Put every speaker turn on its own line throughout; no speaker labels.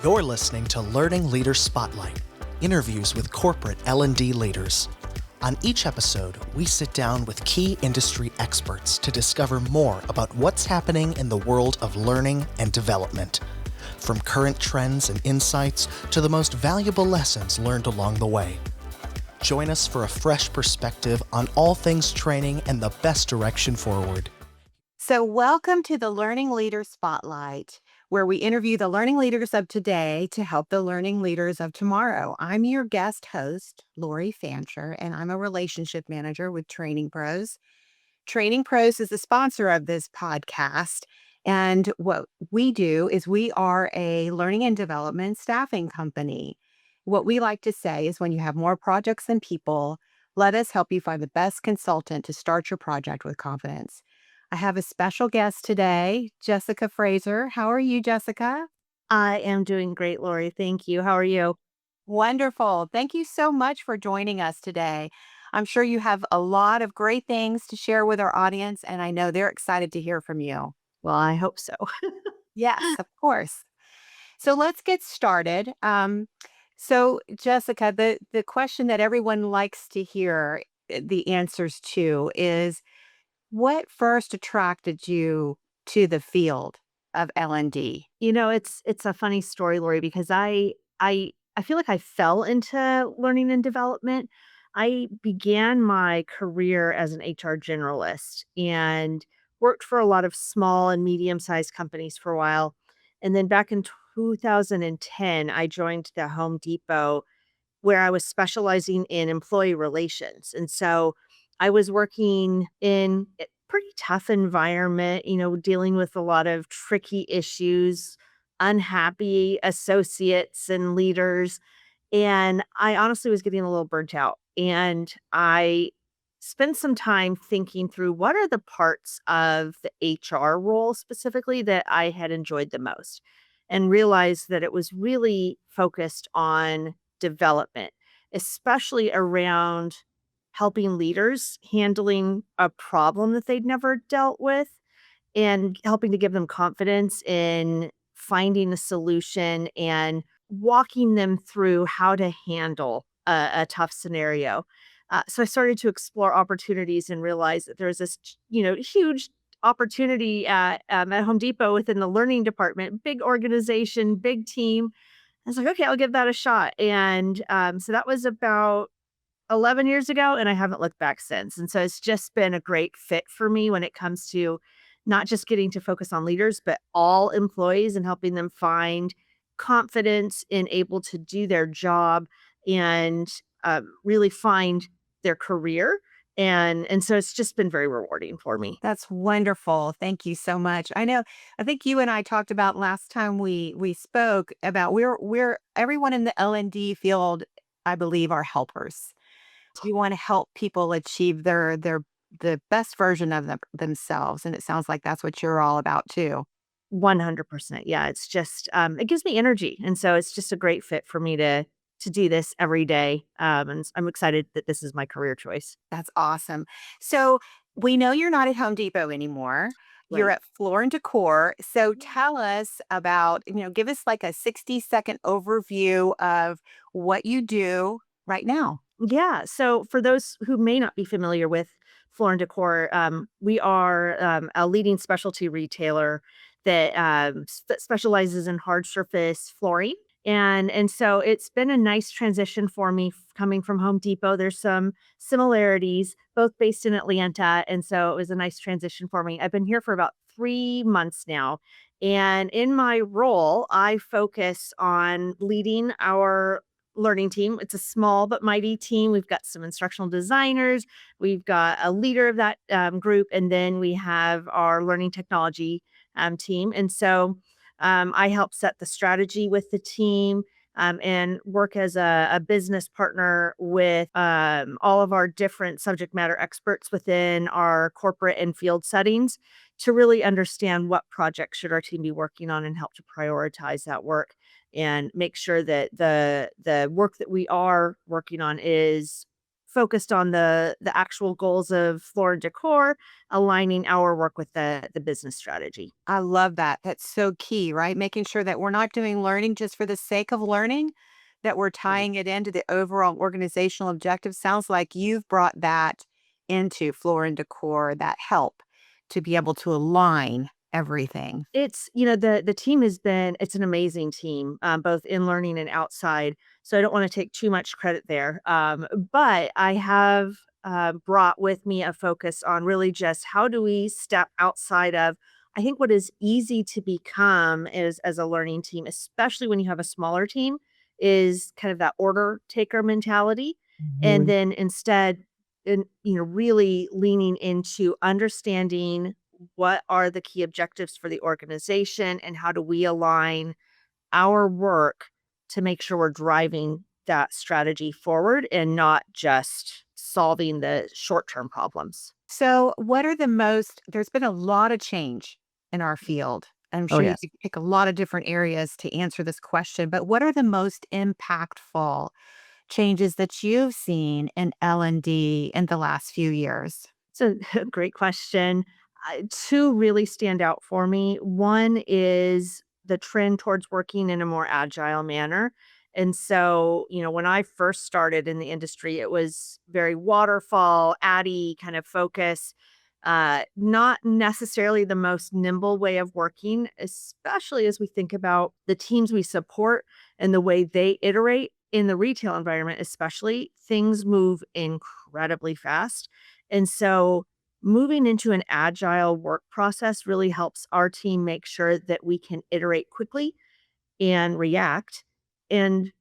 You're listening to Learning Leader Spotlight, interviews with corporate L&D leaders. On each episode, we sit down with key industry experts to discover more about what's happening in the world of learning and development, from current trends and insights to the most valuable lessons learned along the way. Join us for a fresh perspective on all things training and the best direction forward.
So, welcome to the Learning Leader Spotlight, where we interview the learning leaders of today to help the learning leaders of tomorrow. I'm your guest host, Lori Fancher, and I'm a relationship manager with Training Pros. Training Pros is the sponsor of this podcast. And what we do is we are a learning and development staffing company. What we like to say is when you have more projects than people, let us help you find the best consultant to start your project with confidence. I have a special guest today, Jessica Fraser. How are you, Jessica?
I am doing great, Lori. Thank you. How are you?
Wonderful. Thank you so much for joining us today. I'm sure you have a lot of great things to share with our audience, and I know they're excited to hear from you.
Well, I hope so.
Yes, of course. So let's get started. So Jessica, the question that everyone likes to hear the answers to is, what first attracted you to the field of L&D?
It's a funny story, Lori, because I feel like I fell into learning and development. I began my career as an HR generalist and worked for a lot of small and medium-sized companies for a while. And then back in 2010, I joined the Home Depot where I was specializing in employee relations. And so I was working in a pretty tough environment, dealing with a lot of tricky issues, unhappy associates and leaders. And I honestly was getting a little burnt out. And I spent some time thinking through what are the parts of the HR role specifically that I had enjoyed the most, and realized that it was really focused on development, especially around helping leaders handling a problem that they'd never dealt with and helping to give them confidence in finding a solution and walking them through how to handle a tough scenario. So I started to explore opportunities and realize that there's this, huge opportunity at Home Depot within the learning department, big organization, big team. I was like, okay, I'll give that a shot. And so that was about 11 years ago, and I haven't looked back since. And so it's just been a great fit for me when it comes to not just getting to focus on leaders, but all employees and helping them find confidence in able to do their job and really find their career. And so it's just been very rewarding for me.
That's wonderful. Thank you so much. I think you and I talked about last time we spoke about we're everyone in the L&D field, I believe, are helpers. We want to help people achieve the best version of themselves, and it sounds like that's what you're all about too.
100%. Yeah, it's just it gives me energy. And so it's just a great fit for me to do this every day. And I'm excited that this is my career choice.
That's awesome. So we know you're not at Home Depot anymore. You're
Right.
at Floor and Decor. So tell us about, give us like a 60-second overview of what you do right now.
Yeah. So for those who may not be familiar with Floor and Decor, we are a leading specialty retailer that specializes in hard surface flooring. And so it's been a nice transition for me coming from Home Depot. There's some similarities, both based in Atlanta. And so it was a nice transition for me. I've been here for about 3 months now. And in my role, I focus on leading our learning team. It's a small but mighty team. We've got some instructional designers, we've got a leader of that group, and then we have our learning technology team. And so I help set the strategy with the team. And work as a business partner with all of our different subject matter experts within our corporate and field settings to really understand what projects should our team be working on and help to prioritize that work and make sure that the work that we are working on is focused on the actual goals of floor decor, aligning our work with the business strategy.
I love that. That's so key, right? Making sure that we're not doing learning just for the sake of learning, that we're
Mhm.
tying it into the overall organizational objective. Sounds like you've brought that into floor and decor, that help to be able to align everything.
It's the team has been it's an amazing team, both in learning and outside, so I don't wanna take too much credit there, but I have, brought with me a focus on really just how do we step outside of I think what is easy to become is as a learning team, especially when you have a smaller team, is kind of that order taker mentality, and
Mhm.
then instead, really leaning into understanding what are the key objectives for the organization and how do we align our work to make sure we're driving that strategy forward and not just solving the short-term problems.
So, what are the most, there's been a lot of change in our field. I'm
Oh,
sure you
yes.
could pick a lot of different areas to answer this question, but what are the most impactful changes that you've seen in L&D in the last few years?
It's a great question. 2 really stand out for me. One is the trend towards working in a more agile manner. And so, when I first started in the industry, it was very waterfall, ADDIE kind of focus, not necessarily the most nimble way of working, especially as we think about the teams we support and the way they iterate in the retail environment, especially. Things move incredibly fast. And so moving into an agile work process really helps our team make sure that we can iterate quickly and react and,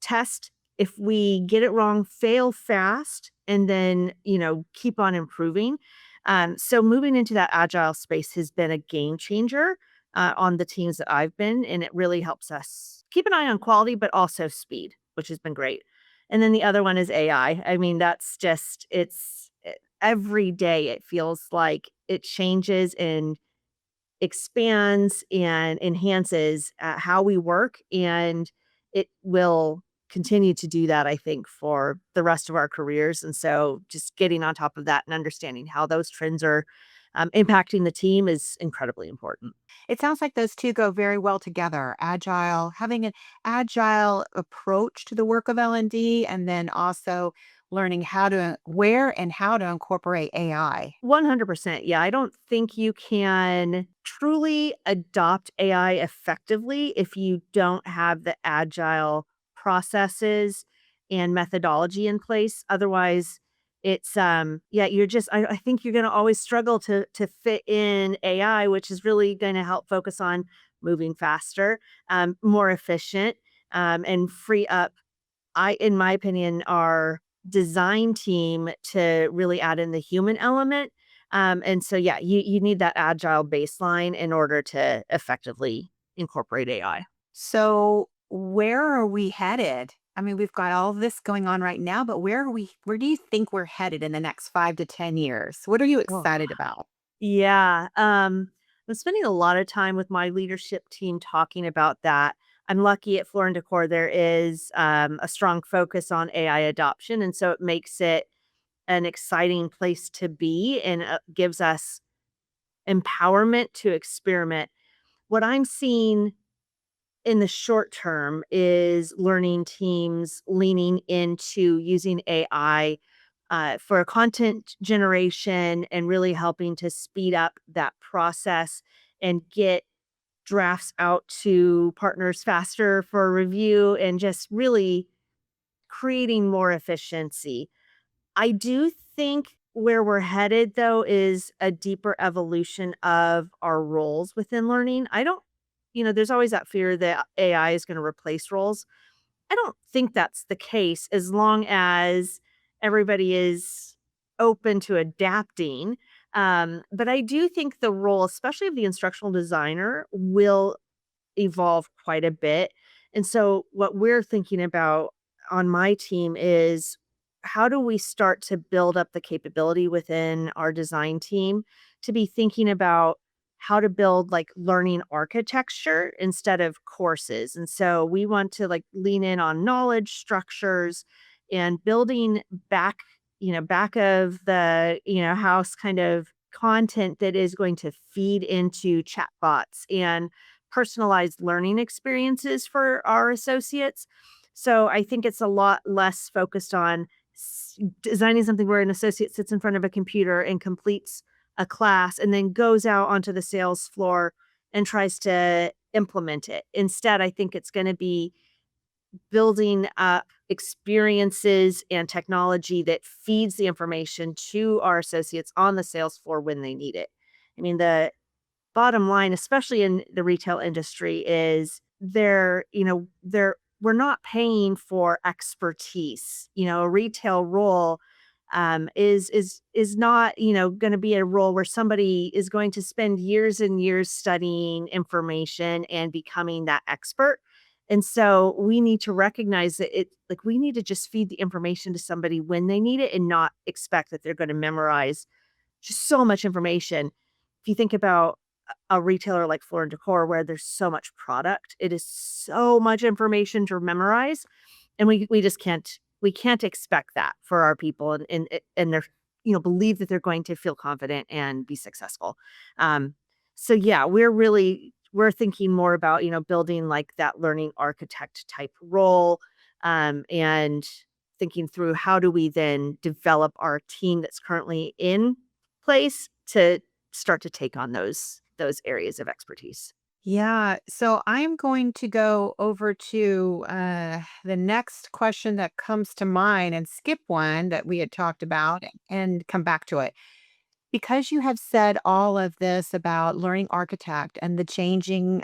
test if we get it wrong, fail fast, and then, keep on improving. So moving into that agile space has been a game changer on the teams that I've been, and it really helps us keep an eye on quality, but also speed, which has been great. And then the other one is AI. I mean, that's just, every day it feels like it changes and expands and enhances, how we work, and it will continue to do that, I think, for the rest of our careers, and so just getting on top of that and understanding how those trends are, impacting the team is incredibly important.
It sounds like those 2 go very well together. Agile, having an agile approach to the work of L&D, and then also learning how to where and how to incorporate AI.
100%. Yeah, I don't think you can truly adopt AI effectively if you don't have the agile processes and methodology in place. Otherwise, it's yeah, I think you're going to always struggle to fit in AI, which is really going to help focus on moving faster, more efficient, and free up in my opinion, our design team to really add in the human element. And so, yeah, you need that agile baseline in order to effectively incorporate AI.
So, where are we headed? I mean, we've got all of this going on right now, but where do you think we're headed in the next 5 to 10 years? What are you
Oh,
excited about?
yeah. I'm spending a lot of time with my leadership team talking about that. I'm lucky at Floor and Decor, there is a strong focus on AI adoption. And so it makes it an exciting place to be and gives us empowerment to experiment. What I'm seeing in the short term is learning teams leaning into using AI for content generation and really helping to speed up that process and get drafts out to partners faster for review and just really creating more efficiency. I do think where we're headed, though, is a deeper evolution of our roles within learning. I don't, there's always that fear that AI is going to replace roles. I don't think that's the case as long as everybody is open to adapting. But I do think the role, especially of the instructional designer, will evolve quite a bit. And so what we're thinking about on my team is how do we start to build up the capability within our design team to be thinking about how to build like learning architecture instead of courses. And so we want to like lean in on knowledge structures and building back, back of the, house kind of content that is going to feed into chatbots and personalized learning experiences for our associates. So I think it's a lot less focused on designing something where an associate sits in front of a computer and completes a class and then goes out onto the sales floor and tries to implement it. Instead, I think it's going to be building up experiences and technology that feeds the information to our associates on the sales floor when they need it. I mean, the bottom line, especially in the retail industry, is we're not paying for expertise. A retail role is not, going to be a role where somebody is going to spend years and years studying information and becoming that expert. And so we need to recognize that we need to just feed the information to somebody when they need it and not expect that they're going to memorize just so much information. If you think about a retailer like Floor& Decor where there's so much product, it is so much information to memorize, and we just can't expect that for our people and they're, believe that they're going to feel confident and be successful. Um, so yeah, we're thinking more about, building like that learning architect type role, and thinking through how do we then develop our team that's currently in place to start to take on those areas of expertise.
Yeah. So I'm going to go over to the next question that comes to mind and skip one that we had talked about and come back to it. Because you have said all of this about learning architect and the changing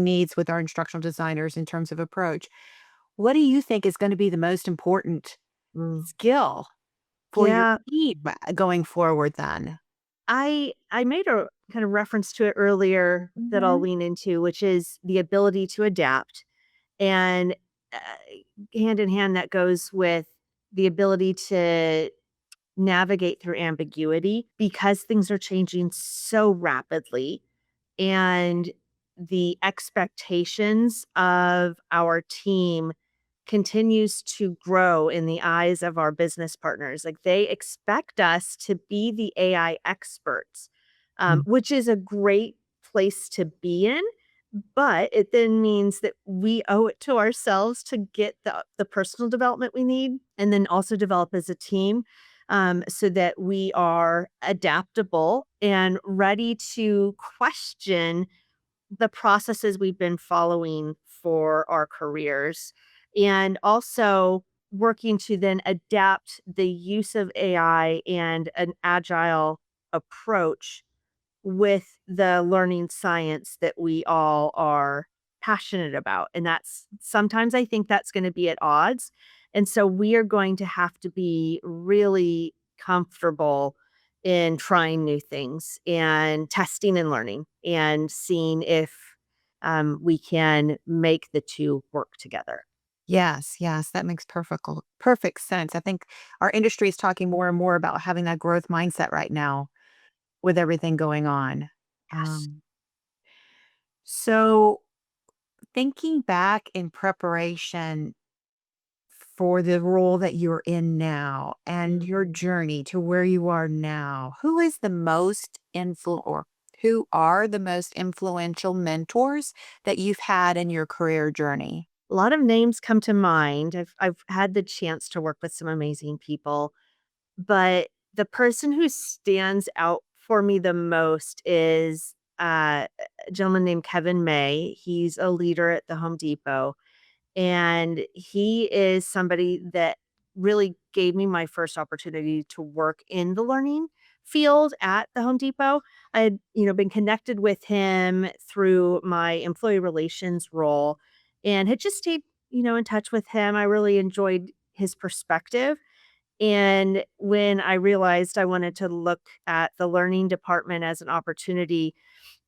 needs with our instructional designers in terms of approach, what do you think is going to be the most important
Mm.
skill for your
Yeah,
team going forward then?
I made a kind of reference to it earlier that I'll
Mhm.
lean into, which is the ability to adapt. And hand in hand, that goes with the ability to navigate through ambiguity because things are changing so rapidly. And the expectations of our team continues to grow in the eyes of our business partners. Like, they expect us to be the AI experts,
Mm.
which is a great place to be in. But it then means that we owe it to ourselves to get the personal development we need and then also develop as a team, so that we are adaptable and ready to question the processes we've been following for our careers, and also working to then adapt the use of AI and an agile approach with the learning science that we all are passionate about. And that's sometimes I think that's going to be at odds. And so we are going to have to be really comfortable in trying new things and testing and learning and seeing if we can make the two work together.
Yes, yes, that makes perfect sense. I think our industry is talking more and more about having that growth mindset right now with everything going on.
Yes.
Um, so thinking back in preparation for the role that you're in now and your
Mhm.
journey to where you are now, who are the most influential mentors that you've had in your career journey?
A lot of names come to mind. I've had the chance to work with some amazing people. But the person who stands out for me the most is, a gentleman named Kevin May. He's a leader at the Home Depot, and he is somebody that really gave me my first opportunity to work in the learning field at the Home Depot. I had, been connected with him through my employee relations role and had just stayed, in touch with him. I really enjoyed his perspective, and when I realized I wanted to look at the learning department as an opportunity,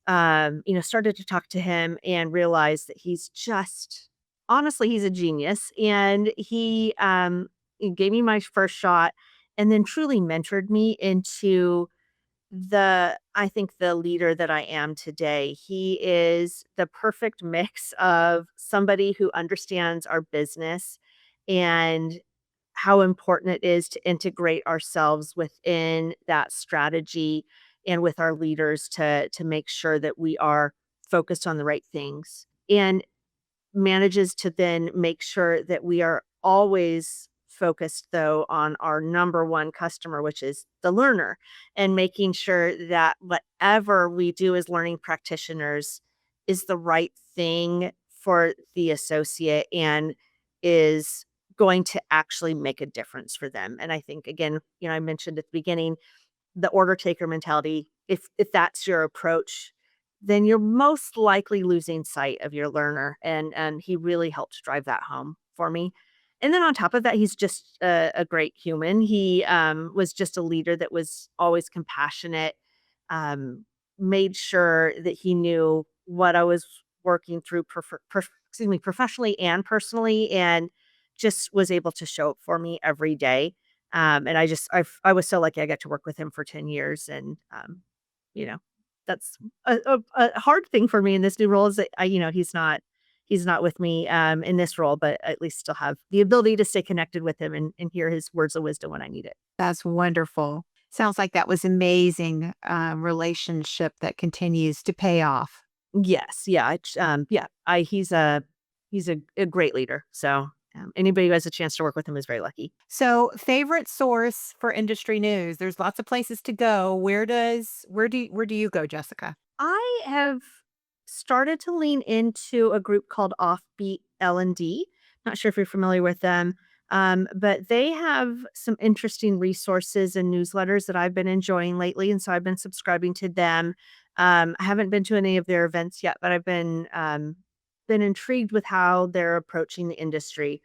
started to talk to him and realized that he's just honestly, he's a genius. And he gave me my first shot and then truly mentored me into I think the leader that I am today. He is the perfect mix of somebody who understands our business and how important it is to integrate ourselves within that strategy and with our leaders to make sure that we are focused on the right things. And manages to then make sure that we are always focused though on our number one customer, which is the learner, and making sure that whatever we do as learning practitioners is the right thing for the associate and is going to actually make a difference for them. And I think again, I mentioned at the beginning the order taker mentality, if that's your approach, then you're most likely losing sight of your learner, and he really helped drive that home for me. And then on top of that, he's just a great human. He was just a leader that was always compassionate, made sure that he knew what I was working through, professionally and personally, and just was able to show up for me every day. And I was so lucky I got to work with him for 10 years, and, you know, that's a hard thing for me in this new role is that he's not with me, in this role, but at least still have the ability to stay connected with him and hear his words of wisdom when I need it.
That's wonderful. Sounds like that was amazing relationship that continues to pay off.
Yes, yeah, yeah, he's a great leader, so, anybody who has a chance to work with him is very lucky.
So, favorite source for industry news? There's lots of places to go. Where do you go, Jessica?
I have started to lean into a group called Offbeat L&D. Not sure if you're familiar with them, but they have some interesting resources and newsletters that I've been enjoying lately, and so I've been subscribing to them. I haven't been to any of their events yet, but I've been intrigued with how they're approaching the industry.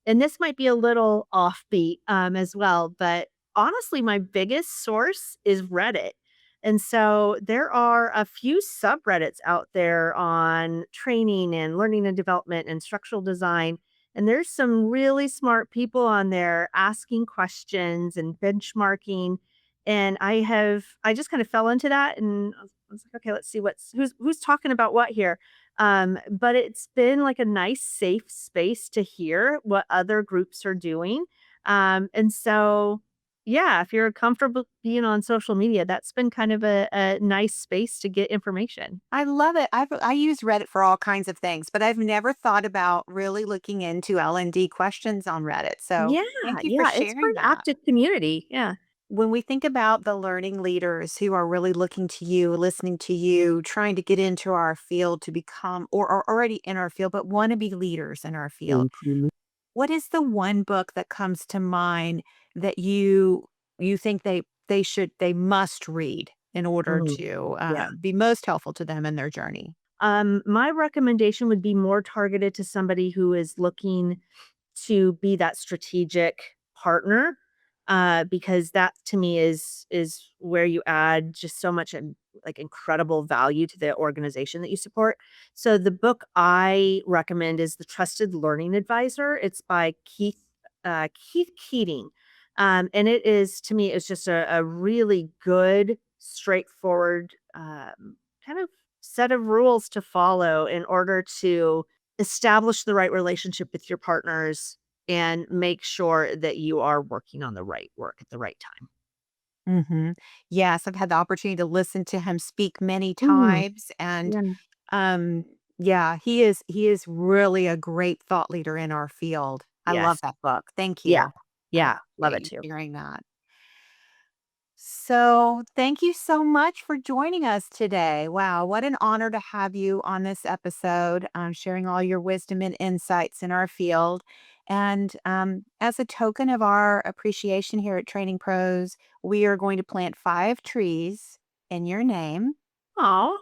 And this might be a little offbeat, as well, but honestly, my biggest source is Reddit. And so there are a few subreddits out there on training and learning and development and structural design. And there's some really smart people on there asking questions and benchmarking. And I just kind of fell into that and I was like, okay, let's see who's talking about what here. But it's been like a nice safe space to hear what other groups are doing. And so yeah, if you're comfortable being on social media, that's been kind of a nice space to get information.
I love it. I use Reddit for all kinds of things, but I've never thought about really looking into L&D questions on Reddit. So,
Yeah,
thank you for
yeah, it's
sharing
pretty
that.
active community. Yeah.
When we think about the learning leaders who are really looking to you, listening to you, trying to get into our field to become or are already in our field but want to be leaders in our field, what is the one book that comes to mind that you think they must read in order
Mm,
to
yeah.
be most helpful to them in their journey?
My recommendation would be more targeted to somebody who is looking to be that strategic partner, because that to me is where you add just so much like incredible value to the organization that you support. So the book I recommend is The Trusted Learning Advisor. It's by Keith Keating, and it is to me it's just a really good, straightforward kind of set of rules to follow in order to establish the right relationship with your partners and make sure that you are working on the right work at the right time.
Mhm. Yes, I've had the opportunity to listen to him speak many
Mm,
times, and,
yeah.
um, yeah, he is really a great thought leader in our field. I love
Yes.
that book. Thank
Yeah.
you. I
Yeah. Love
appreciate
it
you
too.
sharing that. So, thank you so much for joining us today. Wow, what an honor to have you on this episode, sharing all your wisdom and insights in our field. And as a token of our appreciation here at Training Pros, we are going to plant 5 trees in your name.
Oh,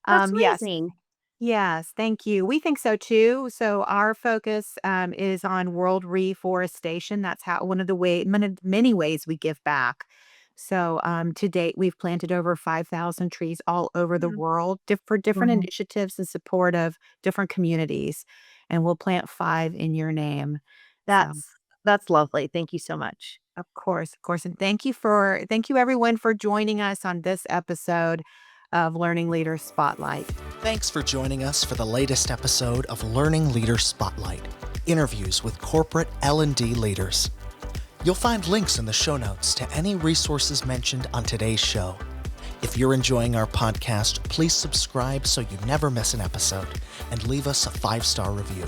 that's
Yes,
amazing.
yes, thank you. We think so too. So our focus is on world reforestation. That's how one of the many ways we give back. So to date, we've planted over 5,000 trees all over the
Mm,
world for different
wow.
initiatives in support of different communities. And we'll plant 5 in your name. So
That's lovely. Thank you so much.
of course, and thank you everyone for joining us on this episode of Learning Leaders Spotlight.
Thanks for joining us for the latest episode of Learning Leader Spotlight. interviews with corporate L&D leaders. You'll find links in the show notes to any resources mentioned on today's show. If you're enjoying our podcast, please subscribe so you never miss an episode and leave us a 5-star review.